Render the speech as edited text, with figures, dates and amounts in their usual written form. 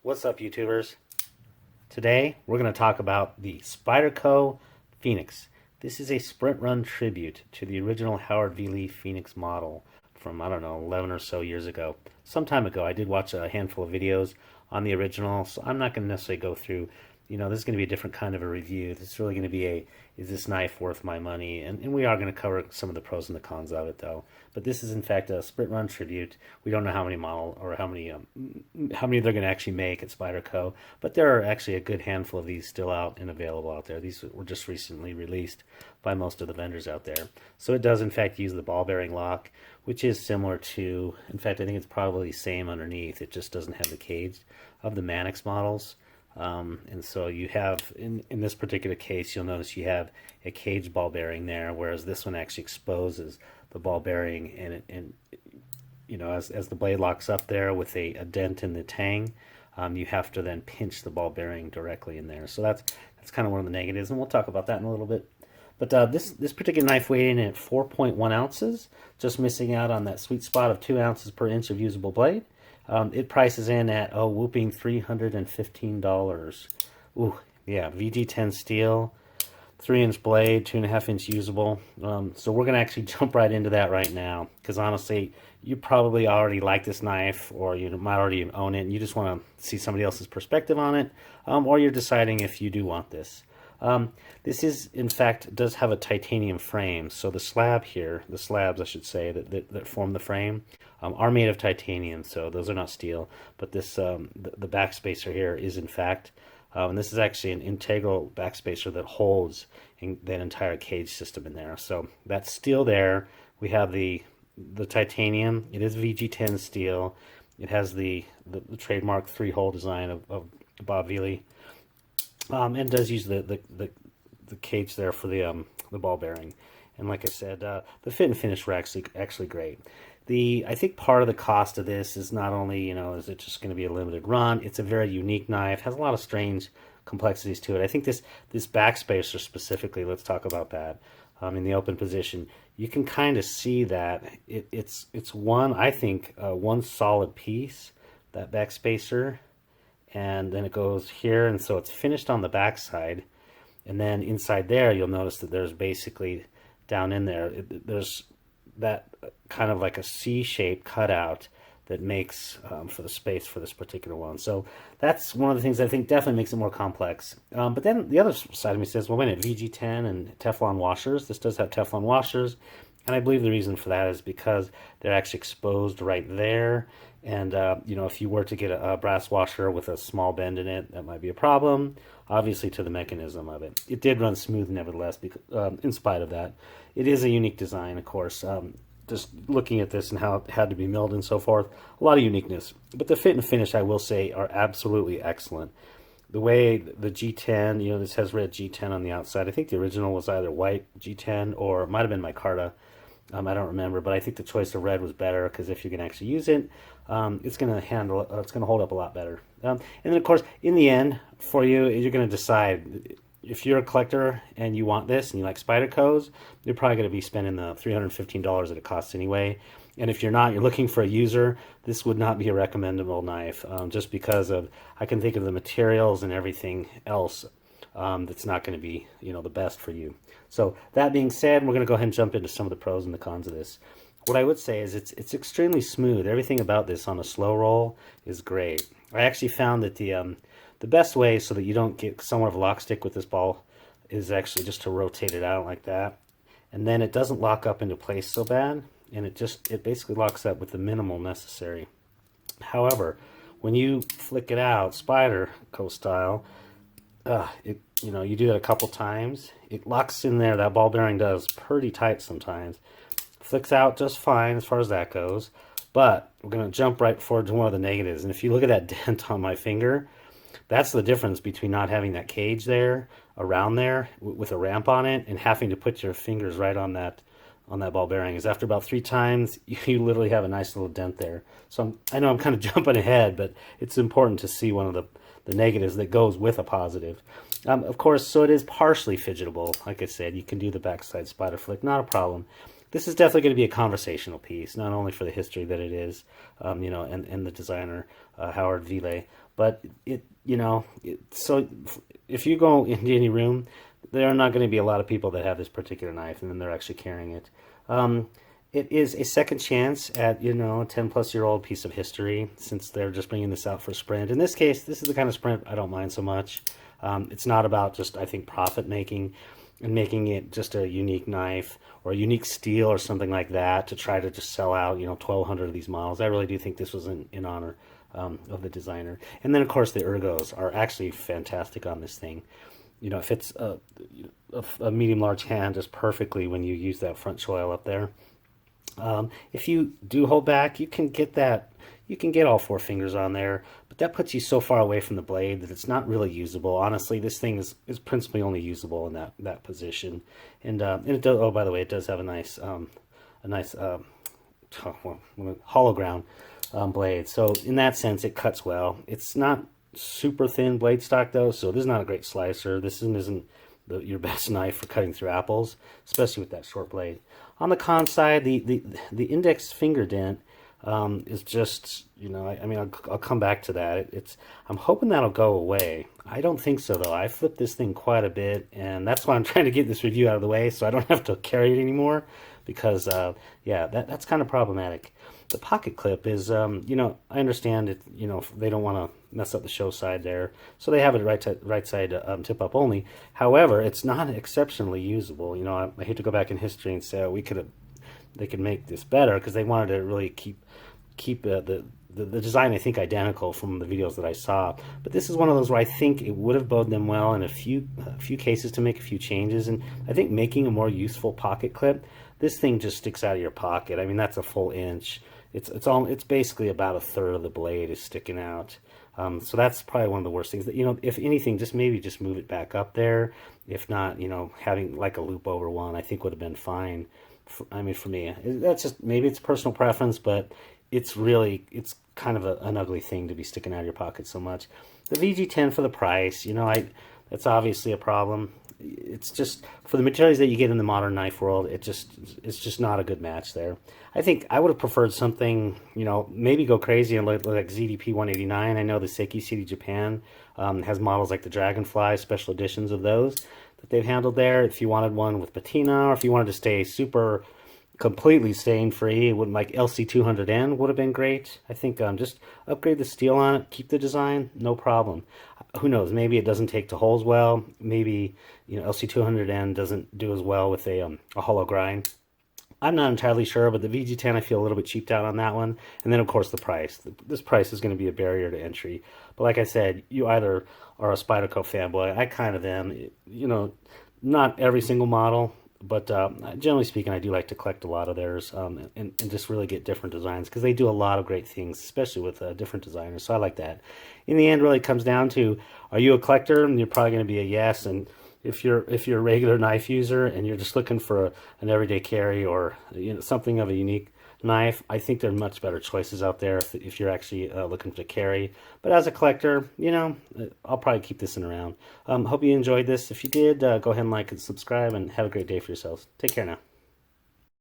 What's up, YouTubers? Today we're going to talk about the Spyderco Phoenix. This is a sprint run tribute to the original Howard Viele Phoenix model from, I don't know, 11 or so years ago. Some time ago. I did watch a handful of videos on the original, so I'm not going to necessarily go through, this is going to be a different kind of a review. This is really going to be is this knife worth my money? And we are going to cover some of the pros and the cons of it, though. But this is, in fact, a sprint run tribute. We don't know how many model or how many they're going to actually make at Spyderco, but there are actually a good handful of these still out and available out there. These were just recently released by most of the vendors out there. So it does, in fact, use the ball bearing lock, which is similar to, in fact, I think it's probably the same underneath. It just doesn't have the cage of the Mannix models. And so you have, in this particular case, you'll notice you have a cage ball bearing there, whereas this one actually exposes the ball bearing, and as the blade locks up there with a dent in the tang, you have to then pinch the ball bearing directly in there. So that's kind of one of the negatives, and we'll talk about that in a little bit. But this particular knife weighed in at 4.1 ounces, just missing out on that sweet spot of 2 ounces per inch of usable blade. It prices in at a whooping $315. Ooh, yeah, VG10 steel, 3-inch blade, 2.5-inch usable. So we're going to actually jump right into that right now, because honestly, you probably already like this knife, or you might already own it, and you just want to see somebody else's perspective on it, or you're deciding if you do want this. This is, in fact, does have a titanium frame. So the slabs, I should say, that form the frame, are made of titanium. So those are not steel. But this, the backspacer here is, in fact, and this is actually an integral backspacer that holds that entire cage system in there. So that's steel there. We have the titanium. It is VG10 steel. It has the trademark 3-hole design of Bob Viele. And does use the cage there for the ball bearing, and like I said, the fit and finish were actually great. I think part of the cost of this is not only is it just going to be a limited run. It's a very unique knife, has a lot of strange complexities to it. I think this backspacer specifically. Let's talk about that. In the open position, you can kind of see that it's one, I think, one solid piece, that backspacer. And then it goes here, and so it's finished on the back side, and then inside there you'll notice that there's basically down in there there's that kind of like a C-shaped cutout that makes for the space for this particular one. So that's one of the things I think definitely makes it more complex. But then the other side of me says, well, wait a minute, VG10 and Teflon washers. This does have Teflon washers, and I believe the reason for that is because they're actually exposed right there. And, if you were to get a brass washer with a small bend in it, that might be a problem, obviously, to the mechanism of it. It did run smooth, nevertheless, because, in spite of that. It is a unique design, of course. Just looking at this and how it had to be milled and so forth, a lot of uniqueness. But the fit and finish, I will say, are absolutely excellent. The way the G10, this has red G10 on the outside. I think the original was either white G10 or it might have been micarta. I don't remember, but I think the choice of red was better, because if you can actually use it, it's going to hold up a lot better. And then, of course, in the end, for you, you're going to decide if you're a collector and you want this and you like Spyderco's, you're probably going to be spending the $315 that it costs anyway. And if you're not, you're looking for a user, this would not be a recommendable knife, just because I can think of the materials and everything else that's not going to be the best for you. So that being said, we're going to go ahead and jump into some of the pros and the cons of this. What I would say is it's extremely smooth. Everything about this on a slow roll is great. I actually found that the best way so that you don't get somewhat of a lock stick with this ball is actually just to rotate it out like that, and then it doesn't lock up into place so bad, and it basically locks up with the minimal necessary. However, when you flick it out Spyderco style, you do that a couple times, it locks in there. That ball bearing does pretty tight sometimes. Flicks out just fine as far as that goes. But we're going to jump right forward to one of the negatives. And if you look at that dent on my finger, that's the difference between not having that cage there, around there, with a ramp on it, and having to put your fingers right on that ball bearing. Is after about 3 times, you literally have a nice little dent there. So I know I'm kind of jumping ahead, but it's important to see one of the negatives that goes with a positive. Of course, so it is partially fidgetable. Like I said, you can do the backside spider flick, not a problem. this is definitely going to be a conversational piece, not only for the history that it is, and the designer, Howard Viele, but so if you go into any room, there are not going to be a lot of people that have this particular knife, and then they're actually carrying it. It is a second chance at, a 10-plus-year-old piece of history, since they're just bringing this out for sprint. In this case, this is the kind of sprint I don't mind so much. It's not about just, I think, profit making and making it just a unique knife or a unique steel or something like that to try to just sell out, 1,200 of these models. I really do think this was in honor of the designer. And then, of course, the ergos are actually fantastic on this thing. It fits a medium-large hand just perfectly when you use that front choil up there. If you do hold back, you can get all 4 fingers on there, but that puts you so far away from the blade that it's not really usable. Honestly, this thing is principally only usable in that position. And it does, oh, by the way, it does have a nice hollow ground blade. So in that sense, it cuts well. It's not super thin blade stock though, so this is not a great slicer. This isn't your best knife for cutting through apples, especially with that short blade. On the con side, the index finger dent is just, I'll come back to that. I'm hoping that'll go away. I don't think so though. I flipped this thing quite a bit, and that's why I'm trying to get this review out of the way so I don't have to carry it anymore, because that's kind of problematic. The pocket clip is, I understand it, they don't want to mess up the show side there, so they have it right side tip up only. However, it's not exceptionally usable. I hate to go back in history and say they could make this better, because they wanted to really keep the design, I think, identical from the videos that I saw. But this is one of those where I think it would have boded them well in a few cases to make a few changes. And I think making a more useful pocket clip, this thing just sticks out of your pocket. I mean, that's a full inch. It's basically about a third of the blade is sticking out. So that's probably one of the worst things. That, if anything, just move it back up there. If not, having like a loop over one, I think would have been fine. For me, that's just, maybe it's personal preference, but it's kind of an ugly thing to be sticking out of your pocket so much. The VG10 for the price, that's obviously a problem. It's just, for the materials that you get in the modern knife world, it's just not a good match there. I think I would have preferred something, maybe go crazy and like ZDP 189. I know the Seiki City Japan has models like the Dragonfly, special editions of those that they've handled there. If you wanted one with patina, or if you wanted to stay completely stain free, like LC200N would have been great. I think just upgrade the steel on it, keep the design, no problem. Who knows, maybe it doesn't take to holes well. Maybe LC200N doesn't do as well with a hollow grind. I'm not entirely sure, but the VG10, I feel a little bit cheaped out on that one. And then, of course, the price. This price is going to be a barrier to entry. But like I said, you either are a Spyderco fanboy. I kind of am. Not every single model, but generally speaking, I do like to collect a lot of theirs and just really get different designs, because they do a lot of great things, especially with different designers. So I like that. In the end, really, it comes down to, are you a collector? And you're probably going to be a yes. And if you're a regular knife user and you're just looking for an everyday carry, or something of a unique knife, I think there are much better choices out there if you're actually looking to carry. But as a collector, I'll probably keep this one around. Hope you enjoyed this. If you did, go ahead and like and subscribe, and have a great day for yourselves. Take care now.